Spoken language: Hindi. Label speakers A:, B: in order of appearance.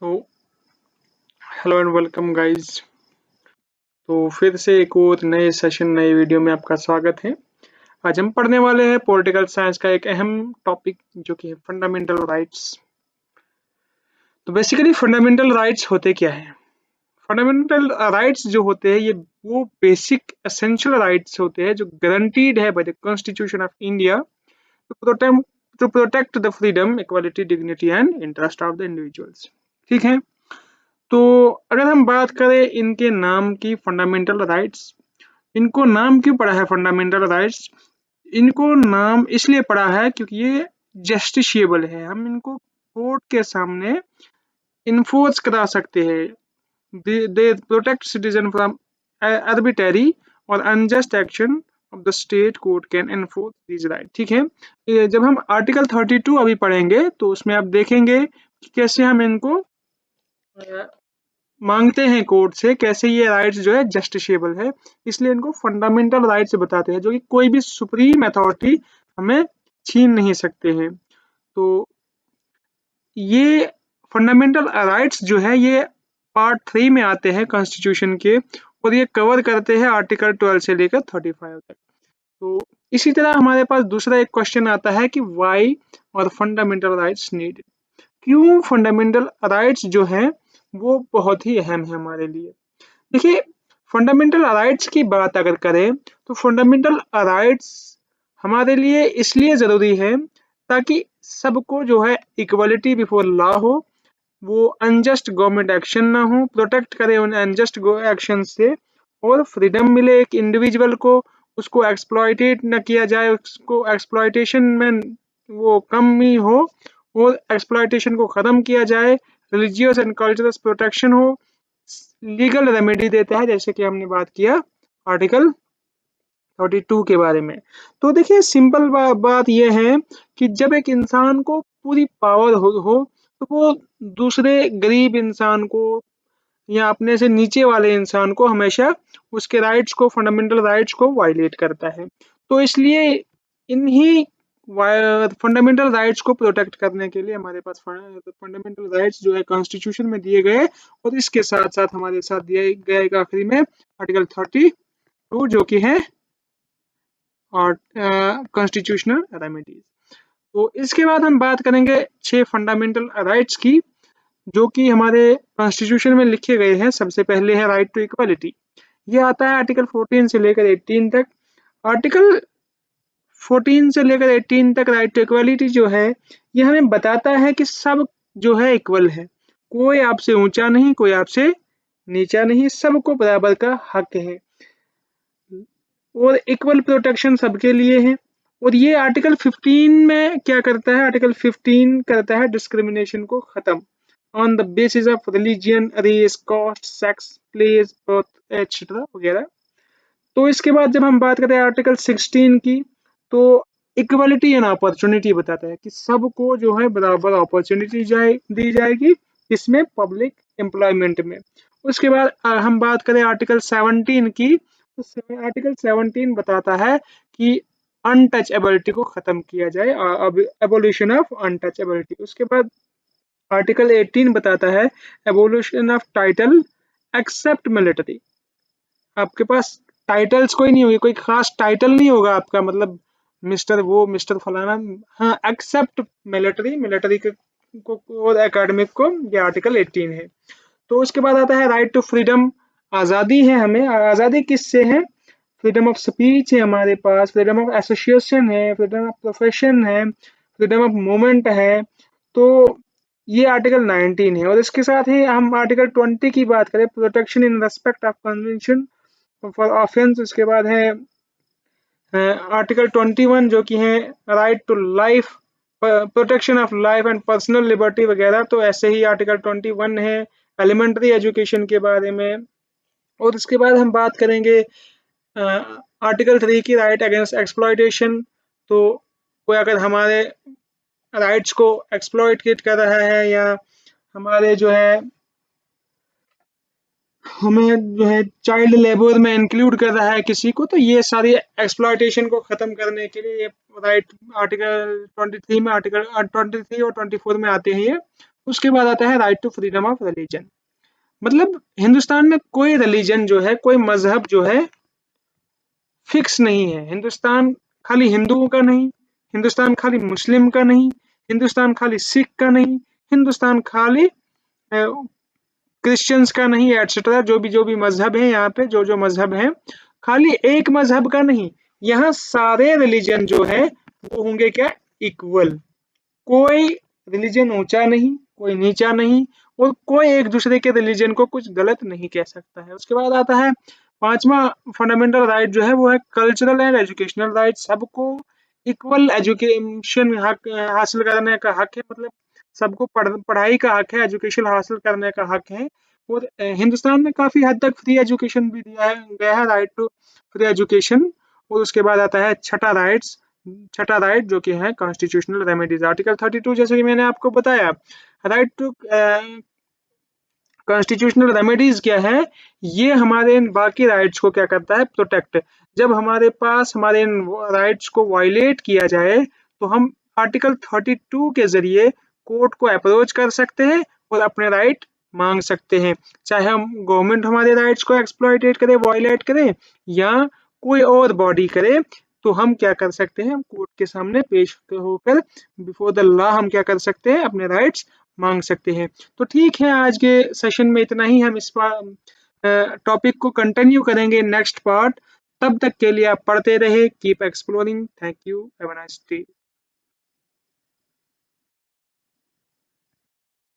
A: तो हेलो एंड वेलकम गाइस। तो फिर से एक और नए सेशन नए वीडियो में आपका स्वागत है। आज हम पढ़ने वाले हैं पॉलिटिकल साइंस का एक अहम टॉपिक जो कि है फंडामेंटल राइट्स। तो बेसिकली फंडामेंटल राइट्स होते क्या है? फंडामेंटल राइट्स जो होते हैं ये वो बेसिक एसेंशियल राइट्स होते हैं जो गारंटीड है by the constitution of India to protect the freedom, equality, dignity and interest of the individuals. ठीक है। तो अगर हम बात करें इनके नाम की, फंडामेंटल राइट्स, इनको नाम क्यों पड़ा है फंडामेंटल राइट्स? इनको नाम इसलिए पड़ा है क्योंकि ये जस्टिशिएबल है। हम इनको कोर्ट के सामने इन्फोर्स करा सकते हैं। They protect citizen from arbitrary और unjust action of the state. Court can enforce this right. ठीक है। जब हम आर्टिकल 32 अभी पढ़ेंगे तो उसमें आप देखेंगे कि कैसे हम इनको मांगते हैं कोर्ट से, कैसे ये राइट्स जो है जस्टिशिएबल है। इसलिए इनको फंडामेंटल राइट्स बताते हैं जो कि कोई भी सुप्रीम अथॉरिटी हमें छीन नहीं सकते हैं। तो ये फंडामेंटल राइट्स जो है ये पार्ट 3 में आते हैं कॉन्स्टिट्यूशन के, और ये कवर करते हैं आर्टिकल 12 से लेकर 35 तक। तो इसी तरह हमारे पास दूसरा एक क्वेश्चन आता है कि वाई और फंडामेंटल राइट्स नीडेड। क्यों फंडामेंटल राइट्स जो है वो बहुत ही अहम है हमारे लिए। देखिए, फंडामेंटल राइट्स की बात अगर करें तो फंडामेंटल राइट्स हमारे लिए इसलिए ज़रूरी है ताकि सबको जो है इक्वलिटी बिफोर लॉ हो, वो अनजस्ट गवर्नमेंट एक्शन ना हो, प्रोटेक्ट करे उन अनजस्ट एक्शन से, और फ्रीडम मिले एक इंडिविजुअल को, उसको एक्सप्लॉइटेट न किया जाए, उसको एक्सप्लॉइटेशन में वो कम ही हो और एक्सप्लॉइटेशन को ख़त्म किया जाए। रिलीजियस एंड कल्चरल प्रोटेक्शन हो, लीगल रेमेडी देता है, जैसे कि हमने बात किया आर्टिकल 32 के बारे में। तो देखिए, सिंपल बात यह है कि जब एक इंसान को पूरी पावर हो तो वो दूसरे गरीब इंसान को या अपने से नीचे वाले इंसान को हमेशा उसके राइट्स को, फंडामेंटल राइट्स को वायलेट करता है। तो इसलिए इन्हीं फंडामेंटल राइट्स को प्रोटेक्ट करने के लिए हमारे पास फंडामेंटल राइट्स जो है कॉन्स्टिट्यूशन में दिए गए, और इसके साथ साथ हमारे साथ दिया गया एक आखिरी में आर्टिकल 32 जो कि है और कॉन्स्टिट्यूशनल रेमेडीज। तो इसके बाद हम बात करेंगे 6 फंडामेंटल राइट्स की जो कि हमारे कॉन्स्टिट्यूशन में लिखे गए हैं। सबसे पहले है राइट टू इक्वालिटी। ये आता है आर्टिकल 14 से लेकर 18 तक। आर्टिकल 14 से लेकर 18 तक राइट टू इक्वालिटी जो है ये हमें बताता है कि सब जो है इक्वल है, कोई आपसे ऊंचा नहीं, कोई आपसे नीचा नहीं, सबको बराबर का हक है और इक्वल प्रोटेक्शन सबके लिए है। और ये आर्टिकल 15 में क्या करता है? आर्टिकल 15 करता है डिस्क्रिमिनेशन को खत्म on the basis of religion, race, caste, sex, place, birth etcetera वगैरह। तो इसके बाद जब हम बात करें आर्टिकल 16 की, तो इक्वलिटी एंड अपॉर्चुनिटी बताता है कि सबको जो है बराबर अपॉर्चुनिटी दी जाएगी, इसमें पब्लिक एम्प्लॉयमेंट में। उसके बाद हम बात करें आर्टिकल 17 की, तो आर्टिकल 17 बताता है कि अनटचेबिलिटी को खत्म किया जाए, अब एबोल्यूशन ऑफ अनटचेबिलिटी। उसके बाद आर्टिकल 18 बताता है abolition of title except military. आपके पास टाइटल्स कोई नहीं होगी, कोई खास टाइटल नहीं होगा आपका, मतलब मिस्टर वो, मिस्टर फलाना। हाँ, एक्सेप्ट मिलिट्री, मिलिट्री को और एकेडमिक को, ये आर्टिकल 18 है। तो उसके बाद आता है राइट टू फ्रीडम। आज़ादी है हमें। आज़ादी किससे है? फ्रीडम ऑफ स्पीच है हमारे पास, फ्रीडम ऑफ एसोसिएशन है, फ्रीडम ऑफ प्रोफेशन है, फ्रीडम ऑफ मूवमेंट है। तो ये आर्टिकल 19 है। और इसके साथ ही हम आर्टिकल 20 की बात करें, protection in respect of convention for offence. उसके बाद है आर्टिकल 21 जो कि है right to life, protection of life and personal liberty वगैरह। तो ऐसे ही आर्टिकल 21 है एलिमेंट्री एजुकेशन के बारे में। और इसके बाद हम बात करेंगे आर्टिकल 3 की, राइट अगेंस्ट एक्सप्लॉयटेशन। तो कोई अगर हमारे राइट्स को एक्सप्लॉइट कर रहा है या हमारे जो है हमें जो है चाइल्ड लेबर में इंक्लूड कर रहा है किसी को, तो ये सारी एक्सप्लॉयटेशन को खत्म करने के लिए ये राइट आर्टिकल 23 में, आर्टिकल 23 और 24 में आते हैं ये उसके बाद आता है right to freedom of religion. मतलब हिंदुस्तान में कोई रिलीजन जो है, कोई मजहब जो है फिक्स नहीं है। हिंदुस्तान खाली हिंदुओं का नहीं, हिंदुस्तान खाली मुस्लिम का नहीं, हिंदुस्तान खाली सिख का नहीं, हिंदुस्तान खाली क्रिश्चियंस का नहीं, एटसेट्रा जो भी मजहब है यहाँ पे, जो मजहब है, खाली एक मजहब का नहीं, यहाँ सारे रिलीजन जो है वो होंगे क्या, इक्वल। कोई रिलीजन ऊंचा नहीं, कोई नीचा नहीं, और कोई एक दूसरे के रिलीजन को कुछ गलत नहीं कह सकता है। उसके बाद आता है पांचवा फंडामेंटल राइट जो है वो है कल्चरल एंड एजुकेशनल राइट। सबको इक्वल एजुकेशन हक हासिल करने का हक है, मतलब सबको पढ़ाई का हक है, एजुकेशन हासिल करने का हक है। और हिंदुस्तान में काफी हद तक फ्री एजुकेशन भी दिया है गया है, राइट टू फ्री एजुकेशन। और उसके बाद आता है छठा राइट जो कि है कॉन्स्टिट्यूशनल रेमेडीज, आर्टिकल 32, जैसे कि मैंने आपको बताया। राइट टू कॉन्स्टिट्यूशनल रेमेडीज क्या है, ये हमारे इन बाकी राइट्स को क्या करता है, प्रोटेक्ट। जब हमारे पास हमारे इन राइट्स को वायलेट किया जाए तो हम आर्टिकल 32 के जरिए कोर्ट को अप्रोच कर सकते हैं और अपने राइट मांग सकते हैं। चाहे हम गवर्नमेंट हमारे राइट्स को एक्सप्लॉइटेट करे, वायलेट करे, या कोई और बॉडी करे, तो हम क्या कर सकते हैं, कोर्ट के सामने पेश होकर बिफोर द लॉ हम क्या कर सकते हैं, अपने राइट्स मांग सकते हैं। तो ठीक है, आज के सेशन में इतना ही। हम इस टॉपिक को कंटिन्यू करेंगे नेक्स्ट पार्ट। तब तक के लिए आप पढ़ते रहे, keep exploring. Thank you, have a nice day.